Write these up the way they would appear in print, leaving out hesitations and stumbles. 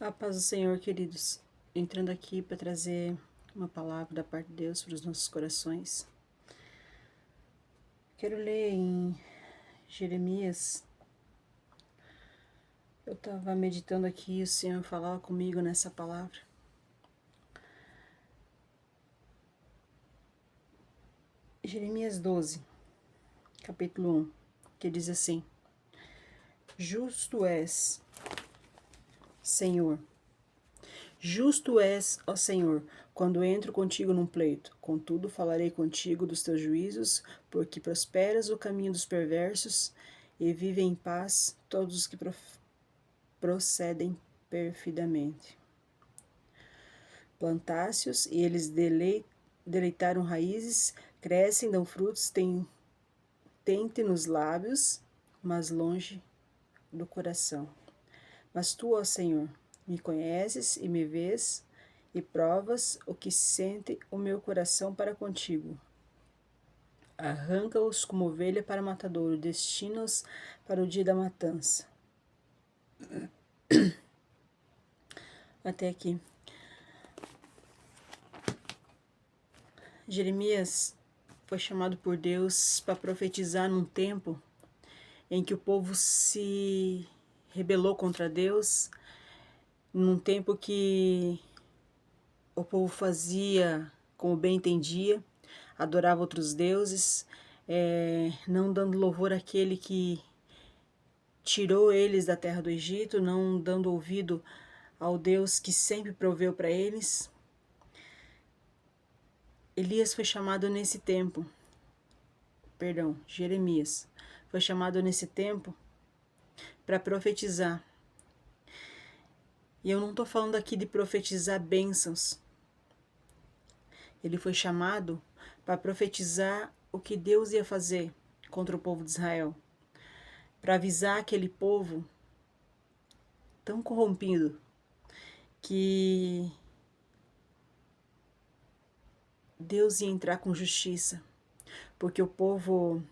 A paz do Senhor, queridos. Entrando aqui para trazer uma palavra da parte de Deus para os nossos corações. Quero ler em Jeremias. Eu estava meditando aqui e o Senhor falava comigo nessa palavra. Jeremias 12, capítulo 1, que diz assim: Justo és, Senhor. Justo és, ó Senhor, quando entro contigo num pleito. Contudo, falarei contigo dos teus juízos, porque prosperas o caminho dos perversos e vivem em paz todos os que procedem perfidamente. Plantaste-os e eles deleitaram raízes, crescem, dão frutos, tente nos lábios, mas longe do coração. Mas tu, ó Senhor, me conheces e me vês, e provas o que sente o meu coração para contigo. Arranca-os como ovelha para matadouro, destina-os para o dia da matança. Até aqui. Jeremias foi chamado por Deus para profetizar num tempo em que o povo se rebelou contra Deus, num tempo que o povo fazia como bem entendia, adorava outros deuses, não dando louvor àquele que tirou eles da terra do Egito, não dando ouvido ao Deus que sempre proveu para eles. Jeremias foi chamado nesse tempo para profetizar. E eu não estou falando aqui de profetizar bênçãos. Ele foi chamado para profetizar o que Deus ia fazer contra o povo de Israel, para avisar aquele povo tão corrompido que Deus ia entrar com justiça, porque o povo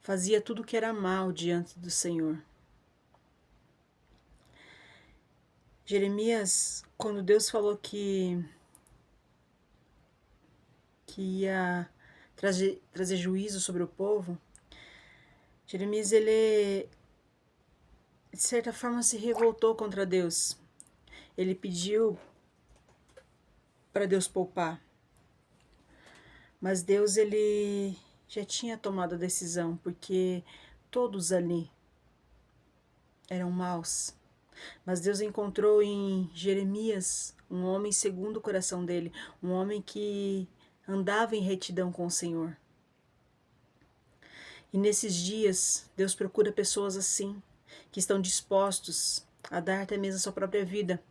fazia tudo o que era mal diante do Senhor. Jeremias, quando Deus falou que ia trazer juízo sobre o povo, Jeremias, ele de certa forma se revoltou contra Deus. Ele pediu para Deus poupar. Mas Deus, ele já tinha tomado a decisão, porque todos ali eram maus. Mas Deus encontrou em Jeremias um homem segundo o coração dele, um homem que andava em retidão com o Senhor. E nesses dias, Deus procura pessoas assim, que estão dispostos a dar até mesmo a sua própria vida,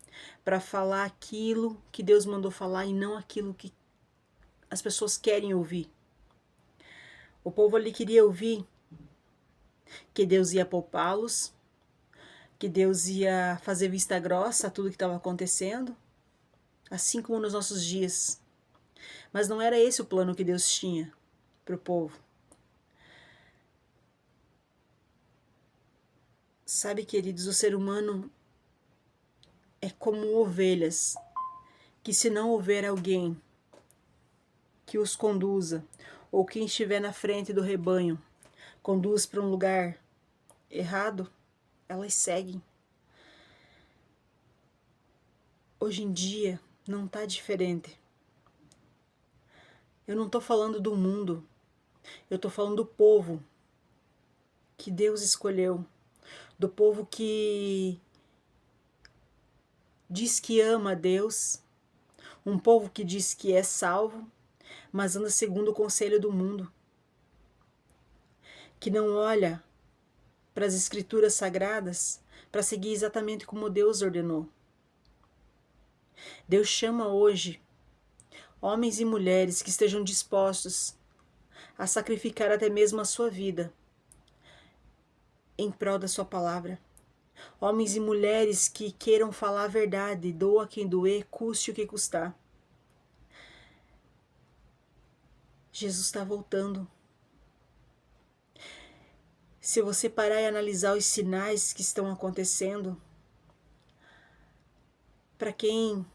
para falar aquilo que Deus mandou falar e não aquilo que as pessoas querem ouvir. O povo ali queria ouvir que Deus ia poupá-los, que Deus ia fazer vista grossa a tudo que estava acontecendo, assim como nos nossos dias. Mas não era esse o plano que Deus tinha para o povo. Sabe, queridos, o ser humano é como ovelhas, que se não houver alguém que os conduza, ou quem estiver na frente do rebanho conduz para um lugar errado, elas seguem. Hoje em dia não está diferente. Eu não estou falando do mundo, eu estou falando do povo que Deus escolheu, do povo que diz que ama a Deus, um povo que diz que é salvo, mas anda segundo o conselho do mundo, que não olha para as escrituras sagradas para seguir exatamente como Deus ordenou. Deus chama hoje homens e mulheres que estejam dispostos a sacrificar até mesmo a sua vida em prol da sua palavra. Homens e mulheres que queiram falar a verdade, doa quem doer, custe o que custar. Jesus está voltando. Se você parar e analisar os sinais que estão acontecendo, para quem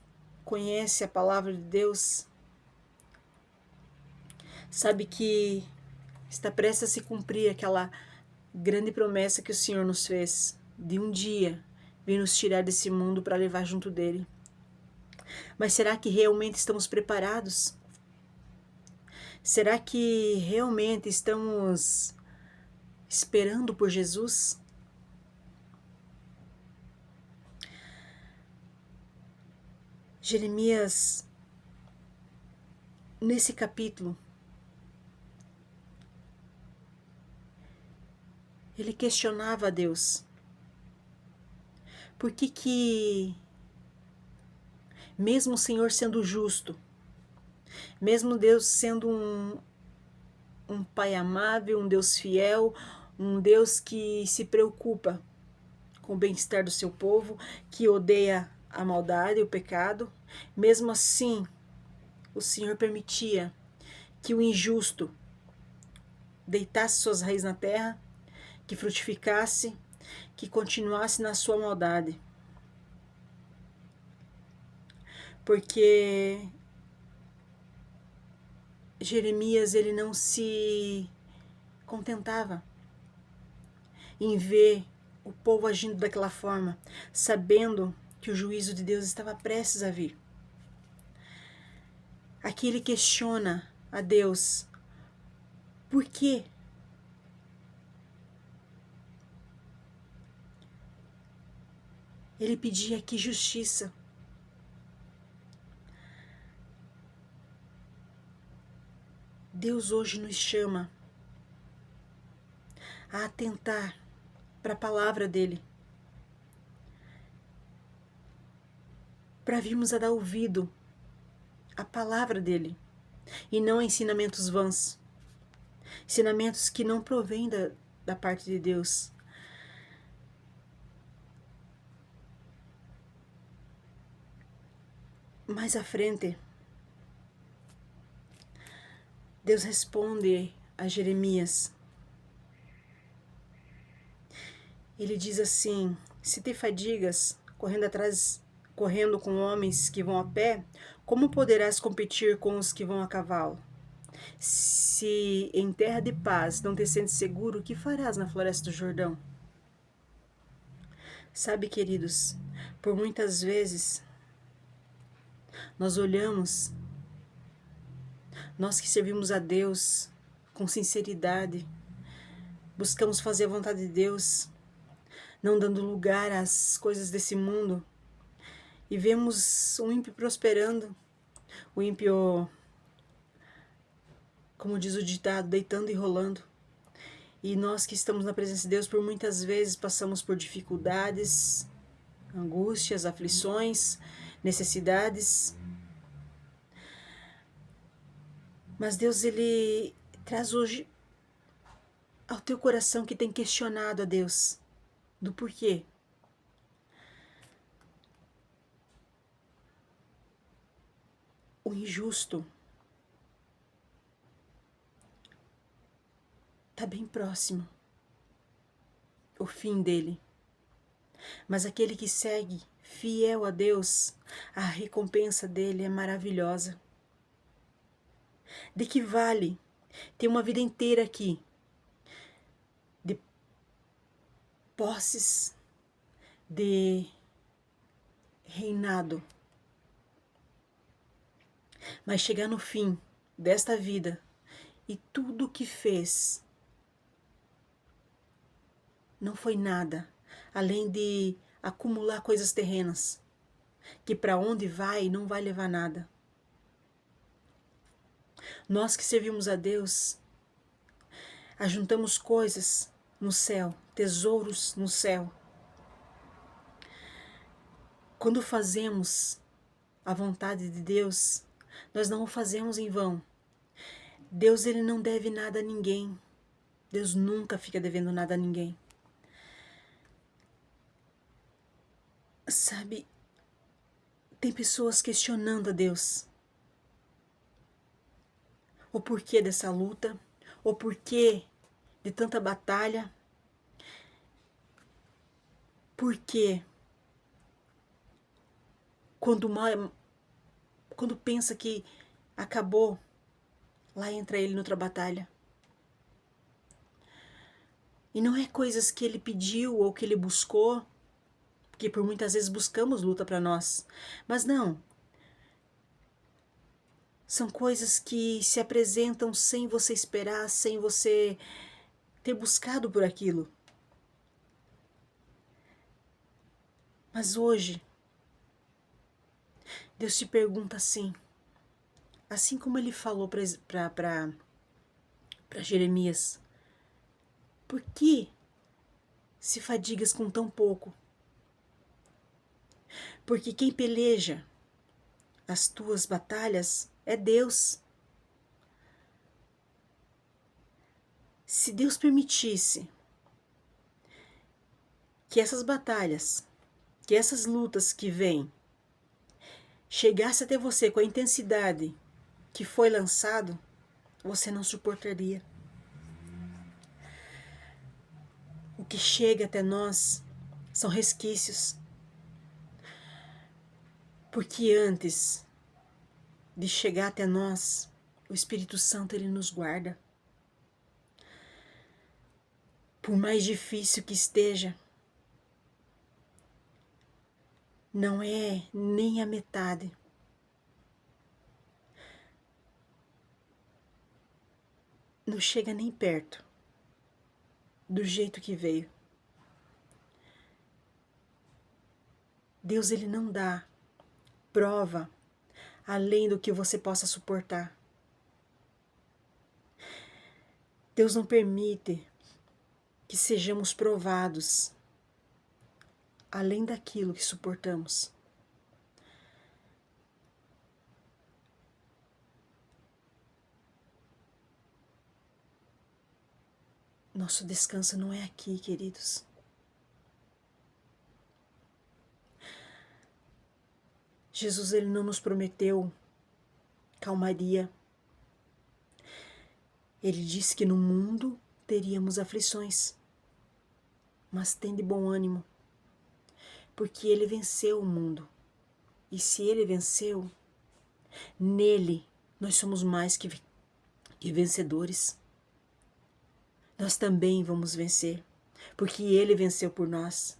conhece a palavra de Deus, sabe que está prestes a se cumprir aquela grande promessa que o Senhor nos fez, de um dia vir nos tirar desse mundo para levar junto dele. Mas será que realmente estamos preparados? Será que realmente estamos esperando por Jesus? Jeremias, nesse capítulo, ele questionava a Deus. Por que mesmo o Senhor sendo justo, mesmo Deus sendo um Pai amável, um Deus fiel, um Deus que se preocupa com o bem-estar do seu povo, que odeia a maldade e o pecado, mesmo assim, o Senhor permitia que o injusto deitasse suas raízes na terra, que frutificasse, que continuasse na sua maldade. Porque Jeremias, ele não se contentava em ver o povo agindo daquela forma, sabendo que o juízo de Deus estava prestes a vir. Aqui ele questiona a Deus: por quê? Ele pedia aqui justiça. Deus hoje nos chama a atentar para a palavra dele, para virmos a dar ouvido à palavra dele, e não a ensinamentos vãs, ensinamentos que não provêm da parte de Deus. Mais à frente, Deus responde a Jeremias. Ele diz assim: se te fadigas correndo com homens que vão a pé, como poderás competir com os que vão a cavalo? Se em terra de paz não te sentes seguro, o que farás na floresta do Jordão? Sabe, queridos, por muitas vezes nós olhamos, nós que servimos a Deus com sinceridade, buscamos fazer a vontade de Deus, não dando lugar às coisas desse mundo, e vemos o ímpio prosperando, o ímpio, como diz o ditado, deitando e rolando. E nós que estamos na presença de Deus, por muitas vezes passamos por dificuldades, angústias, aflições, necessidades. Mas Deus, ele traz hoje ao teu coração que tem questionado a Deus do porquê. O injusto está bem próximo, o fim dele. Mas aquele que segue fiel a Deus, a recompensa dele é maravilhosa. De que vale ter uma vida inteira aqui de posses, de reinado, mas chegar no fim desta vida e tudo o que fez não foi nada além de acumular coisas terrenas, que para onde vai não vai levar nada. Nós que servimos a Deus, ajuntamos coisas no céu, tesouros no céu. Quando fazemos a vontade de Deus, nós não o fazemos em vão. Deus, ele não deve nada a ninguém. Deus nunca fica devendo nada a ninguém. Sabe, tem pessoas questionando a Deus. O porquê dessa luta, o porquê de tanta batalha. Por quê? quando pensa que acabou, lá entra ele noutra batalha. E não é coisas que ele pediu ou que ele buscou, porque por muitas vezes buscamos luta para nós. Mas não. São coisas que se apresentam sem você esperar, sem você ter buscado por aquilo. Mas hoje, Deus te pergunta assim como ele falou para Jeremias: por que se fadigas com tão pouco? Porque quem peleja as tuas batalhas é Deus. Se Deus permitisse que essas batalhas, que essas lutas que vêm, chegasse até você com a intensidade que foi lançado, você não suportaria. O que chega até nós são resquícios. Porque antes de chegar até nós, o Espírito Santo ele nos guarda. Por mais difícil que esteja, não é nem a metade. Não chega nem perto do jeito que veio. Deus ele não dá prova além do que você possa suportar. Deus não permite que sejamos provados além daquilo que suportamos. Nosso descanso não é aqui, queridos. Jesus ele não nos prometeu calmaria. Ele disse que no mundo teríamos aflições, mas tende bom ânimo, porque ele venceu o mundo. E se ele venceu, nele nós somos mais que vencedores. Nós também vamos vencer, porque ele venceu por nós.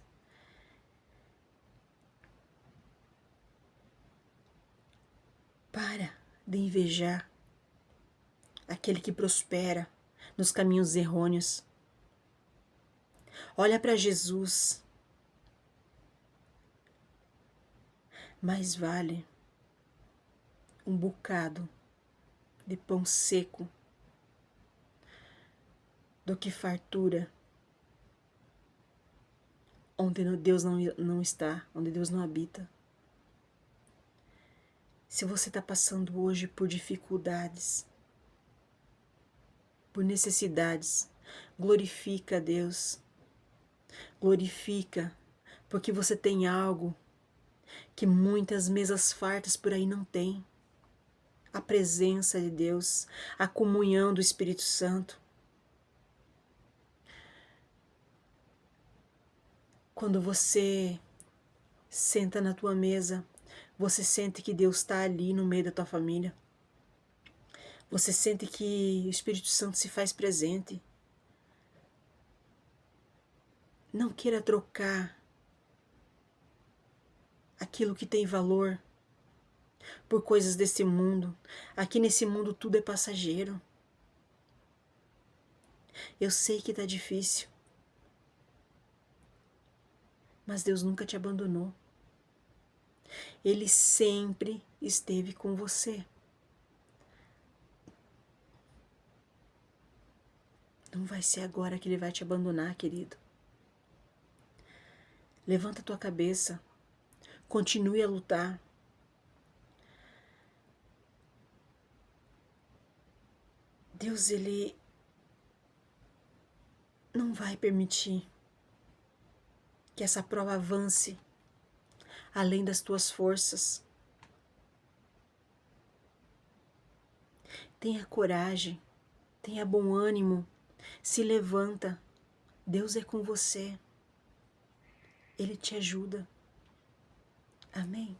Para de invejar aquele que prospera nos caminhos errôneos. Olha para Jesus. Mais vale um bocado de pão seco do que fartura onde Deus não está, onde Deus não habita. Se você está passando hoje por dificuldades, por necessidades, glorifica a Deus. Glorifica, porque você tem algo que muitas mesas fartas por aí não têm. A presença de Deus, a comunhão do Espírito Santo. Quando você senta na tua mesa, você sente que Deus está ali no meio da tua família. Você sente que o Espírito Santo se faz presente. Não queira trocar aquilo que tem valor por coisas desse mundo. Aqui nesse mundo tudo é passageiro. Eu sei que está difícil, mas Deus nunca te abandonou. Ele sempre esteve com você. Não vai ser agora que Ele vai te abandonar, querido. Levanta a tua cabeça. Continue a lutar. Deus, Ele não vai permitir que essa prova avance além das tuas forças. Tenha coragem, tenha bom ânimo, se levanta. Deus é com você. Ele te ajuda. Amém?